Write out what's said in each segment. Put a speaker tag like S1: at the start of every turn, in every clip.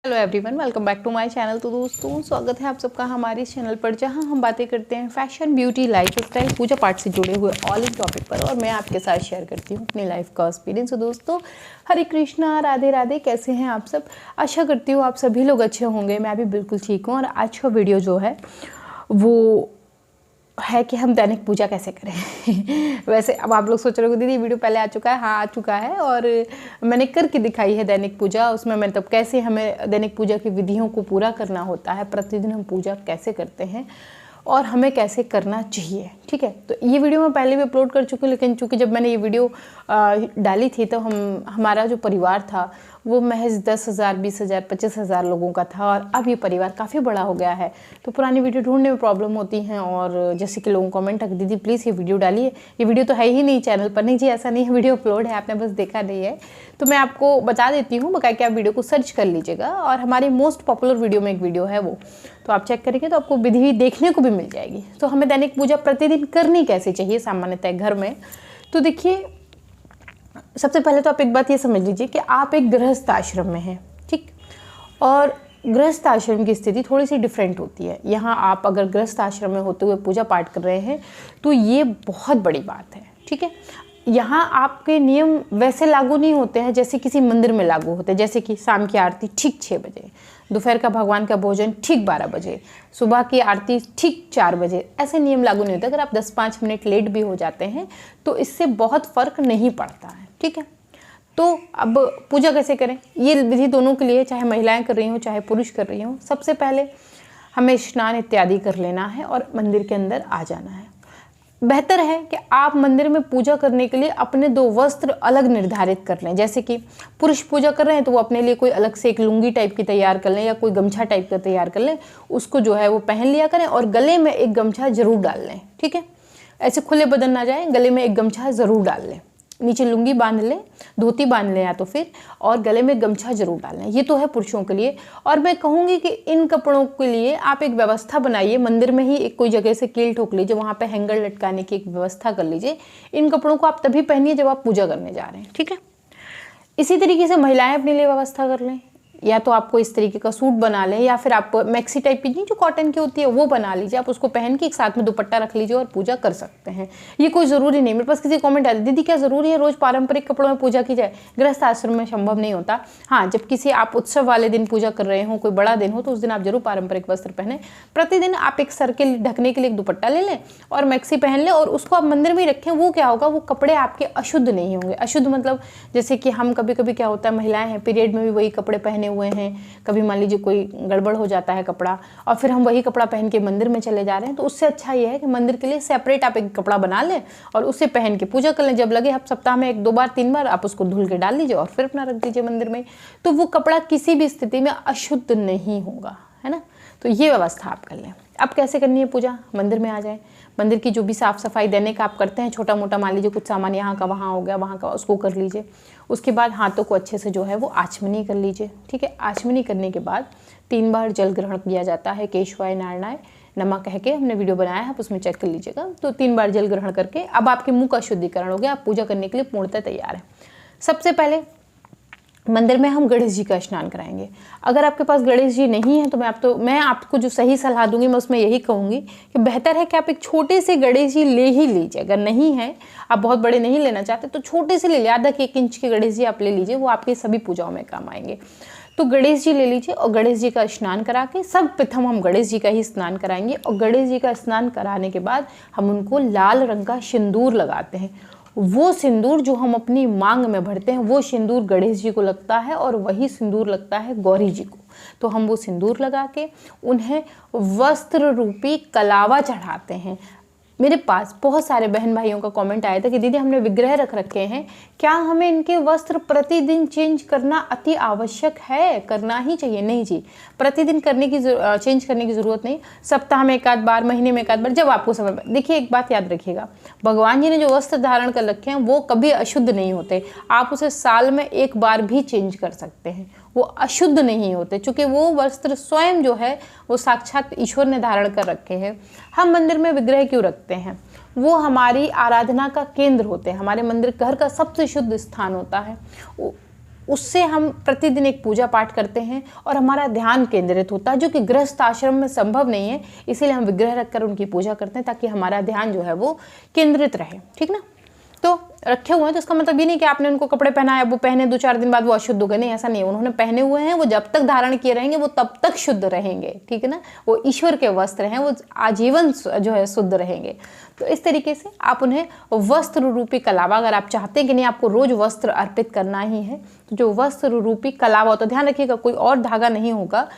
S1: Hello everyone, welcome back to my channel. तो दोस्तों, स्वागत है आप सबका हमारे इस चैनल पर, जहां हम बातें करते हैं फैशन, ब्यूटी, लाइफस्टाइल, पूजा पाठ से जुड़े हुए ऑल इन टॉपिक पर। और मैं आपके साथ शेयर करती हूं अपनी लाइफ का एक्सपीरियंस। तो दोस्तों, हरे कृष्णा, राधे राधे। कैसे हैं आप सब? आशा करती हूँ आप सभी लोग अच्छे होंगे। मैं भी बिल्कुल ठीक हूँ। और आज का वीडियो जो है वो है कि हम दैनिक पूजा कैसे करें। वैसे अब आप लोग सोच रहे हो दीदी वीडियो पहले आ चुका है। हाँ, आ चुका है और मैंने करके दिखाई है दैनिक पूजा। उसमें मतलब कैसे हमें दैनिक पूजा की विधियों को पूरा करना होता है, प्रतिदिन हम पूजा कैसे करते हैं और हमें कैसे करना चाहिए। ठीक है, तो ये वीडियो मैं पहले भी अपलोड कर चुकी हूँ, लेकिन चूँकि जब मैंने ये वीडियो डाली थी तो हमारा जो परिवार था वो महज 10,000, 20,000, 25,000 लोगों का था। और अब ये परिवार काफ़ी बड़ा हो गया है, तो पुरानी वीडियो ढूंढने में प्रॉब्लम होती हैं। और जैसे कि लोगों कमेंट कि दीदी प्लीज़ ये वीडियो डालिए। ये वीडियो तो है ही नहीं चैनल पर। नहीं जी, ऐसा नहीं है, वीडियो अपलोड है, आपने बस देखा नहीं है। तो मैं आपको बता देती हूँ, बकाया कि आप वीडियो को सर्च कर लीजिएगा। और हमारी मोस्ट पॉपुलर वीडियो में एक वीडियो है वो, तो आप चेक करेंगे तो आपको विधि देखने को भी मिल जाएगी। तो हमें दैनिक पूजा प्रतिदिन करनी कैसे चाहिए सामान्यतः घर में? तो देखिए, सबसे पहले तो आप एक बात ये समझ लीजिए कि आप एक गृहस्थ आश्रम में हैं, ठीक। और गृहस्थ आश्रम की स्थिति थोड़ी सी डिफरेंट होती है। यहाँ आप अगर गृहस्थ आश्रम में होते हुए पूजा पाठ कर रहे हैं तो ये बहुत बड़ी बात है, ठीक है। यहाँ आपके नियम वैसे लागू नहीं होते हैं जैसे किसी मंदिर में लागू होते हैं। जैसे कि शाम की आरती ठीक 6 बजे, दोपहर का भगवान का भोजन ठीक 12 बजे, सुबह की आरती ठीक 4 बजे, ऐसे नियम लागू नहीं होते। अगर आप 10-5 मिनट लेट भी हो जाते हैं तो इससे बहुत फर्क नहीं पड़ता है, ठीक है। तो अब पूजा कैसे करें, ये विधि दोनों के लिए, चाहे महिलाएं कर रही हों चाहे पुरुष कर रही हों। सबसे पहले हमें स्नान इत्यादि कर लेना है और मंदिर के अंदर आ जाना है। बेहतर है कि आप मंदिर में पूजा करने के लिए अपने 2 वस्त्र अलग निर्धारित कर लें। जैसे कि पुरुष पूजा कर रहे हैं तो वो अपने लिए कोई अलग से एक लुंगी टाइप की तैयार कर लें या कोई गमछा टाइप का तैयार कर लें, उसको जो है वो पहन लिया करें और गले में एक गमछा जरूर डाल लें, ठीक है। ऐसे खुले बदन ना जाए, गले में एक गमछा जरूर डाल लें, नीचे लुंगी बांध लें, धोती बांध लें या तो फिर, और गले में गमछा जरूर डालें। ये तो है पुरुषों के लिए। और मैं कहूँगी कि इन कपड़ों के लिए आप एक व्यवस्था बनाइए। मंदिर में ही एक कोई जगह से कील ठोक लीजिए, वहाँ पे हैंगर लटकाने की एक व्यवस्था कर लीजिए। इन कपड़ों को आप तभी पहनिए जब आप पूजा करने जा रहे हैं, ठीक है। इसी तरीके से महिलाएं अपने लिए व्यवस्था कर लें। या तो आपको इस तरीके का सूट बना लें या फिर आप मैक्सी टाइप की नहीं जो कॉटन की होती है वो बना लीजिए। आप उसको पहन के एक साथ में दुपट्टा रख लीजिए और पूजा कर सकते हैं। ये कोई ज़रूरी नहीं। मेरे पास किसी कमेंट आया, दीदी क्या ज़रूरी है रोज़ पारंपरिक कपड़ों में पूजा की जाए? गृहस्थ आश्रम में संभव नहीं होता। हाँ, जब किसी आप उत्सव वाले दिन पूजा कर रहे हो, कोई बड़ा दिन हो, तो उस दिन आप जरूर पारंपरिक वस्त्र पहने। प्रतिदिन आप एक सर के ढकने के लिए एक दुपट्टा ले लें और मैक्सी पहन लें और उसको आप मंदिर में ही रखें। वो क्या होगा, वो कपड़े आपके अशुद्ध नहीं होंगे। अशुद्ध मतलब जैसे कि हम कभी कभी क्या होता है, महिलाएं हैं पीरियड में भी वही कपड़े पहने हुए हैं, कभी मान लीजिए कोई गड़बड़ हो जाता है कपड़ा और फिर हम वही कपड़ा पहन के मंदिर में चले जा रहे हैं। तो उससे अच्छा ये है कि मंदिर के लिए सेपरेट आप एक कपड़ा बना लें और उसे पहन के पूजा कर लें। जब लगे आप सप्ताह में 1-2 बार 3 बार आप उसको धुल के डाल लीजिए और फिर अपना रख दीजिए मंदिर में। तो वो कपड़ा किसी भी स्थिति में अशुद्ध नहीं होगा, है ना। तो ये व्यवस्था आप कर लें। अब कैसे करनी है पूजा? मंदिर में आ जाए। मंदिर की जो भी साफ़ सफाई दैनिक आप करते हैं, छोटा मोटा मान लीजिए कुछ सामान यहाँ का वहाँ हो गया, वहाँ का, उसको कर लीजिए। उसके बाद हाथों को अच्छे से जो है वो आचमनी कर लीजिए, ठीक है। आचमनी करने के बाद 3 बार जल ग्रहण किया जाता है। केशवाय नारायणाय नमः कह के हमने वीडियो बनाया है, आप उसमें चेक कर लीजिएगा। तो 3 बार जल ग्रहण करके अब आपके मुँह का शुद्धिकरण हो गया। आप पूजा करने के लिए पूर्णतः तैयार है। सबसे पहले मंदिर में हम गणेश जी का स्नान कराएंगे। अगर आपके पास गणेश जी नहीं है तो मैं आपको जो सही सलाह दूंगी मैं उसमें यही कहूँगी कि बेहतर है कि आप एक छोटे से गणेश जी ले ही लीजिए। अगर नहीं है, आप बहुत बड़े नहीं लेना चाहते, तो छोटे से ले लीजिए। आधा 1 इंच के गणेश जी आप ले लीजिए, वो आपकी सभी पूजाओं में काम आएंगे। तो गणेश जी ले लीजिए और गणेश जी का स्नान करा के, सब प्रथम हम गणेश जी का ही स्नान कराएंगे। और गणेश जी का स्नान कराने के बाद हम उनको लाल रंग का सिंदूर लगाते हैं। वो सिंदूर जो हम अपनी मांग में भरते हैं, वो सिंदूर गणेश जी को लगता है और वही सिंदूर लगता है गौरी जी को। तो हम वो सिंदूर लगा के उन्हें वस्त्र रूपी कलावा चढ़ाते हैं। मेरे पास बहुत सारे बहन भाइयों का कमेंट आया था कि दीदी हमने विग्रह रख रखे हैं, क्या हमें इनके वस्त्र प्रतिदिन चेंज करना अति आवश्यक है? करना ही चाहिए? नहीं जी, प्रतिदिन चेंज करने की ज़रूरत नहीं। सप्ताह में 1 बार, महीने में 1 बार, जब आपको समय। देखिए एक बात याद रखिएगा, भगवान जी ने जो वस्त्र धारण कर रखे हैं वो कभी अशुद्ध नहीं होते। आप उसे साल में 1 बार भी चेंज कर सकते हैं, वो अशुद्ध नहीं होते, क्योंकि वो वस्त्र स्वयं जो है वो साक्षात ईश्वर ने धारण कर रखे हैं। हम मंदिर में विग्रह क्यों रखते हैं? वो हमारी आराधना का केंद्र होते हैं। हमारे मंदिर घर का सबसे शुद्ध स्थान होता है। उससे हम प्रतिदिन एक पूजा पाठ करते हैं और हमारा ध्यान केंद्रित होता है, जो कि गृहस्थ आश्रम में संभव नहीं है। इसीलिए हम विग्रह रखकर उनकी पूजा करते हैं ताकि हमारा ध्यान जो है वो केंद्रित रहे, ठीक ना। तो रखे हुए हैं तो इसका मतलब ये नहीं कि आपने उनको कपड़े पहनाए, वो पहने 2-4 दिन बाद वो अशुद्ध हो गए, नहीं, ऐसा नहीं है। उन्होंने पहने हुए हैं, वो जब तक धारण किए रहेंगे वो तब तक शुद्ध रहेंगे, ठीक है ना। वो ईश्वर के वस्त्र हैं, वो आजीवन जो है शुद्ध रहेंगे। तो इस तरीके से आप उन्हें वस्त्र रूपी कलावा, अगर आप चाहते हैं कि नहीं आपको रोज वस्त्र अर्पित करना ही है, तो जो वस्त्र रूपी कलावा, तो ध्यान रखिएगा कोई और धागा नहीं होगा,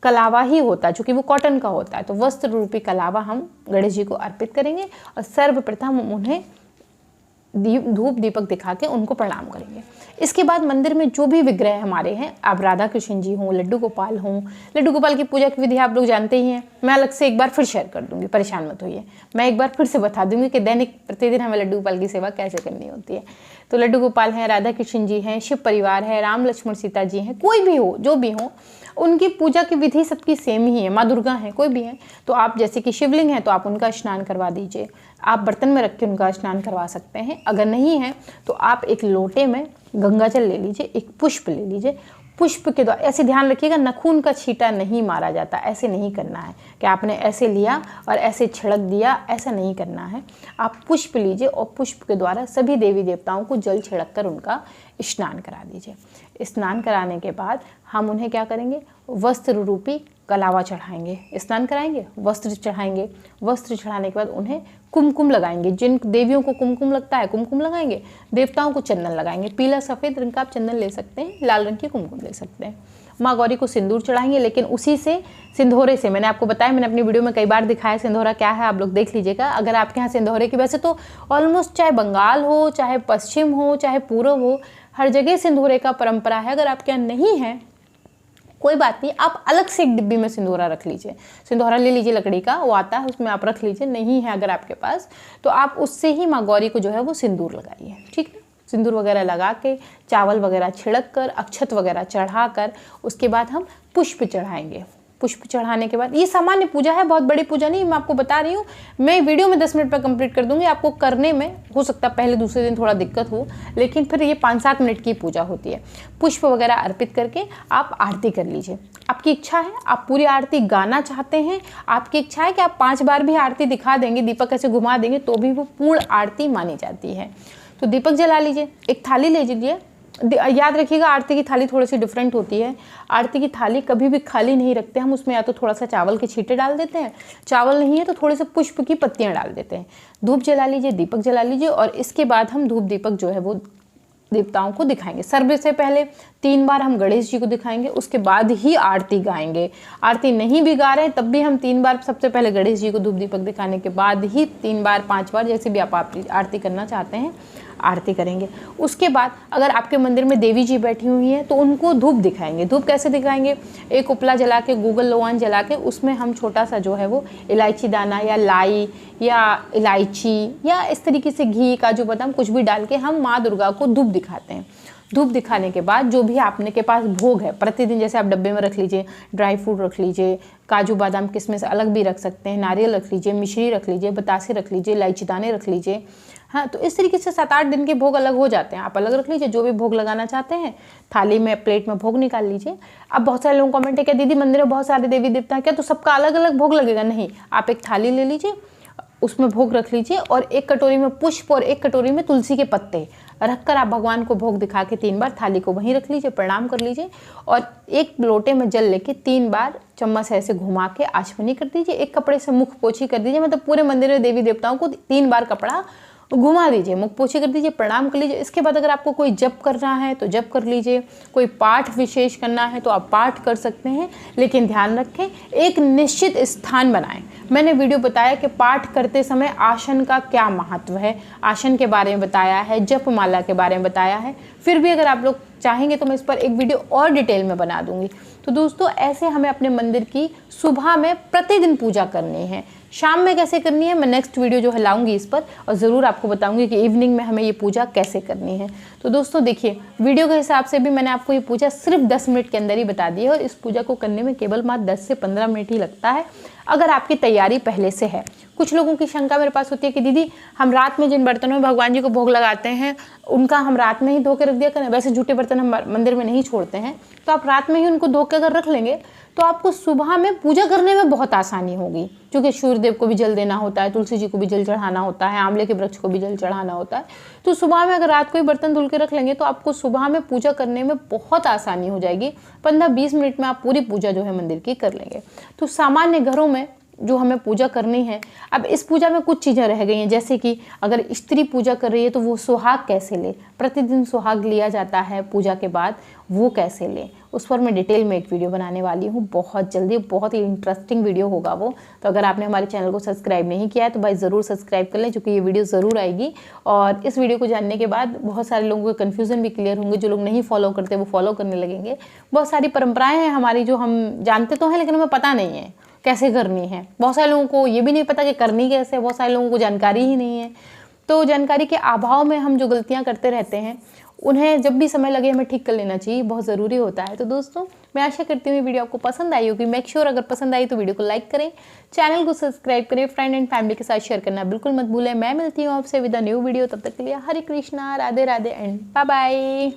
S1: कलावा ही होता है, चूंकि वो कॉटन का होता है। तो वस्त्र रूपी कलावा हम गणेश जी को अर्पित करेंगे और सर्वप्रथम उन्हें धूप दीपक दिखा के उनको प्रणाम करेंगे। इसके बाद मंदिर में जो भी विग्रह हमारे हैं, आप राधा कृष्ण जी हों, लड्डू गोपाल हों, लड्डू गोपाल की पूजा की विधि आप लोग जानते ही हैं, मैं अलग से एक बार फिर शेयर कर दूंगी, परेशान मत होइए। मैं एक बार फिर से बता दूंगी कि दैनिक प्रतिदिन हमें लड्डू गोपाल की सेवा कैसे करनी होती है। तो लड्डू गोपाल हैं, राधा कृष्ण जी हैं, शिव परिवार है, राम लक्ष्मण सीता जी हैं, कोई भी हो, जो भी हो, उनकी पूजा की विधि सबकी सेम ही है। माँ दुर्गा हैं, कोई भी है, तो आप जैसे कि शिवलिंग है तो आप उनका स्नान करवा दीजिए, आप बर्तन में रख के उनका स्नान करवा सकते हैं। अगर नहीं है तो आप एक लोटे में गंगाजल ले लीजिए, एक पुष्प ले लीजिए, पुष्प के द्वारा, ऐसे ध्यान रखिएगा नखून का छींटा नहीं मारा जाता, ऐसे नहीं करना है कि आपने ऐसे लिया और ऐसे छिड़क दिया, ऐसा नहीं करना है। आप पुष्प लीजिए और पुष्प के द्वारा सभी देवी देवताओं को जल छिड़क कर उनका स्नान करा दीजिए। स्नान कराने के बाद हम उन्हें क्या करेंगे, वस्त्र रूपी कलावा चढ़ाएंगे, स्नान कराएंगे, वस्त्र चढ़ाएंगे, वस्त्र चढ़ाने के बाद उन्हें कुमकुम लगाएंगे। जिन देवियों को कुमकुम लगता है कुमकुम लगाएंगे, देवताओं को चंदन लगाएंगे, पीला सफ़ेद रंग का आप चंदन ले सकते हैं, लाल रंग की कुमकुम ले सकते हैं। माँ गौरी को सिंदूर चढ़ाएंगे, लेकिन उसी से सिंदूरे से, मैंने आपको बताया, मैंने अपनी वीडियो में कई बार दिखाया सिंदूरा क्या है, आप लोग देख लीजिएगा। अगर आपके यहाँ सिंदूरे की, वैसे तो ऑलमोस्ट चाहे बंगाल हो, चाहे पश्चिम हो, चाहे पूर्व हो, हर जगह सिंदूरे का परंपरा है। अगर आपके यहाँ नहीं है कोई बात नहीं, आप अलग से एक डिब्बी में सिंदूरा रख लीजिए, सिंदूरा ले लीजिए लकड़ी का, वो आता है, उसमें आप रख लीजिए। नहीं है अगर आपके पास तो आप उससे ही माँ गौरी को जो है वो सिंदूर लगाइए, ठीक है। सिंदूर वगैरह लगा के, चावल वगैरह छिड़क कर, अक्षत वगैरह चढ़ा कर, उसके बाद हम पुष्प चढ़ाएंगे। पुष्प चढ़ाने के बाद, ये सामान्य पूजा है, बहुत बड़ी पूजा नहीं, मैं आपको बता रही हूँ। मैं वीडियो में 10 मिनट पर कंप्लीट कर दूंगी, आपको करने में हो सकता है पहले दूसरे दिन थोड़ा दिक्कत हो, लेकिन फिर ये 5-7 मिनट की पूजा होती है। पुष्प वगैरह अर्पित करके आप आरती कर लीजिए। आपकी इच्छा है, आप पूरी आरती गाना चाहते हैं, आपकी इच्छा है कि आप 5 बार भी आरती दिखा देंगे, दीपक ऐसे घुमा देंगे तो भी वो पूर्ण आरती मानी जाती है। तो दीपक जला लीजिए, एक थाली ले लीजिए। याद रखिएगा आरती की थाली थोड़ी सी डिफरेंट होती है। आरती की थाली कभी भी खाली नहीं रखते हम, उसमें या तो थोड़ा सा चावल के छींटे डाल देते हैं, चावल नहीं है तो थोड़े से पुष्प की पत्तियां डाल देते हैं। धूप जला लीजिए, दीपक जला लीजिए और इसके बाद हम धूप दीपक जो है वो देवताओं को दिखाएंगे। सर्व से पहले 3 बार हम गणेश जी को दिखाएंगे, उसके बाद ही आरती गाएंगे। आरती नहीं भी गा रहे हैं तब भी हम 3 बार, सबसे पहले गणेश जी को धूप दीपक दिखाने के बाद ही 3 बार 5 बार, जैसे भी आप आरती करना चाहते हैं आरती करेंगे। उसके बाद अगर आपके मंदिर में देवी जी बैठी हुई हैं तो उनको धूप दिखाएंगे। धूप कैसे दिखाएंगे, एक उपला जला के, गूगल लोवान जला के, उसमें हम छोटा सा जो है वो इलायची दाना या लाई या इलायची या इस तरीके से घी, काजू बादाम कुछ भी डाल के हम माँ दुर्गा को धूप दिखाते हैं। धूप दिखाने के बाद जो भी आपने के पास भोग है प्रतिदिन, जैसे आप डब्बे में रख लीजिए, ड्राई फ्रूट रख लीजिए, काजू बादाम किशमिश अलग भी रख सकते हैं, नारियल रख लीजिए, मिश्री रख लीजिए, बतासे रख लीजिए, इलायची दाने रख लीजिए। हाँ, तो इस तरीके से 7-8 दिन के भोग अलग हो जाते हैं, आप अलग रख लीजिए। जो भी भोग लगाना चाहते हैं थाली में, प्लेट में भोग निकाल लीजिए। अब बहुत सारे लोगों कमेंट है क्या दीदी मंदिर में बहुत सारे देवी देवता हैं क्या, तो सबका अलग अलग भोग लगेगा? नहीं, आप एक थाली ले लीजिए, उसमें भोग रख लीजिए और एक कटोरी में पुष्प और एक कटोरी में तुलसी के पत्ते रखकर आप भगवान को भोग दिखा के 3 बार थाली को वहीं रख लीजिए, प्रणाम कर लीजिए और एक लोटे में जल लेके 3 बार चम्मच से ऐसे घुमा के आचमनी कर दीजिए। एक कपड़े से मुख पोछी कर दीजिए, मतलब पूरे मंदिर में देवी देवताओं को 3 बार कपड़ा घुमा दीजिए, मुख पोछी कर दीजिए, प्रणाम कर लीजिए। इसके बाद अगर आपको कोई जप करना है तो जप कर लीजिए, कोई पाठ विशेष करना है तो आप पाठ कर सकते हैं, लेकिन ध्यान रखें एक निश्चित स्थान बनाएं। मैंने वीडियो बताया कि पाठ करते समय आसन का क्या महत्व है, आसन के बारे में बताया है, जप माला के बारे में बताया है। फिर भी अगर आप लोग चाहेंगे तो मैं इस पर एक वीडियो और डिटेल में बना दूंगी। तो दोस्तों ऐसे हमें अपने मंदिर की सुबह में प्रतिदिन पूजा करनी है, शाम में कैसे करनी है मैं नेक्स्ट वीडियो जो है लाऊंगी इस पर, और ज़रूर आपको बताऊंगी कि इवनिंग में हमें ये पूजा कैसे करनी है। तो दोस्तों देखिए, वीडियो के हिसाब से भी मैंने आपको ये पूजा सिर्फ 10 मिनट के अंदर ही बता दी है, और इस पूजा को करने में केवल मात्र 10 से 15 मिनट ही लगता है, अगर आपकी तैयारी पहले से है। कुछ लोगों की शंका मेरे पास होती है कि दीदी हम रात में जिन बर्तनों में भगवान जी को भोग लगाते हैं उनका हम रात में ही धो के रख दिया करें। वैसे जूठे बर्तन हम मंदिर में नहीं छोड़ते हैं, तो आप रात में ही उनको धो के अगर रख लेंगे तो आपको सुबह में पूजा करने में बहुत आसानी होगी, क्योंकि सूर्यदेव को भी जल देना होता है, तुलसी जी को भी जल चढ़ाना होता है, आंवले के वृक्ष को भी जल चढ़ाना होता है। तो सुबह में अगर रात को ही बर्तन धुल के रख लेंगे तो आपको सुबह में पूजा करने में बहुत आसानी हो जाएगी। 15-20 मिनट में आप पूरी पूजा जो है मंदिर की कर लेंगे। तो सामान्य घरों में जो हमें पूजा करनी है, अब इस पूजा में कुछ चीज़ें रह गई हैं, जैसे कि अगर स्त्री पूजा कर रही है तो वो सुहाग कैसे ले, प्रतिदिन सुहाग लिया जाता है पूजा के बाद, वो कैसे ले, उस पर मैं डिटेल में एक वीडियो बनाने वाली हूँ बहुत जल्दी। बहुत ही इंटरेस्टिंग वीडियो होगा वो। तो अगर आपने हमारे चैनल को सब्सक्राइब नहीं किया है तो भाई ज़रूर सब्सक्राइब कर लें, क्योंकि ये वीडियो ज़रूर आएगी। और इस वीडियो को जानने के बाद बहुत सारे लोगों के कन्फ्यूज़न भी क्लियर होंगे। जो लोग नहीं फॉलो करते वो फॉलो करने लगेंगे। बहुत सारी परंपराएँ हैं हमारी जो हम जानते तो हैं लेकिन हमें पता नहीं है कैसे करनी है। बहुत सारे लोगों को ये भी नहीं पता कि करनी कैसे है, बहुत सारे लोगों को जानकारी ही नहीं है। तो जानकारी के अभाव में हम जो गलतियां करते रहते हैं उन्हें जब भी समय लगे हमें ठीक कर लेना चाहिए, बहुत ज़रूरी होता है। तो दोस्तों मैं आशा करती हूँ वीडियो आपको पसंद आई होगी। मेक श्योर अगर पसंद आई तो वीडियो को लाइक करें, चैनल को सब्सक्राइब करें, फ्रेंड एंड फैमिली के साथ शेयर करना बिल्कुल मत भूलें। मैं मिलती हूँ आपसे विद अ न्यू वीडियो, तब तक के लिए Hare Krishna, Radhe Radhe and bye bye.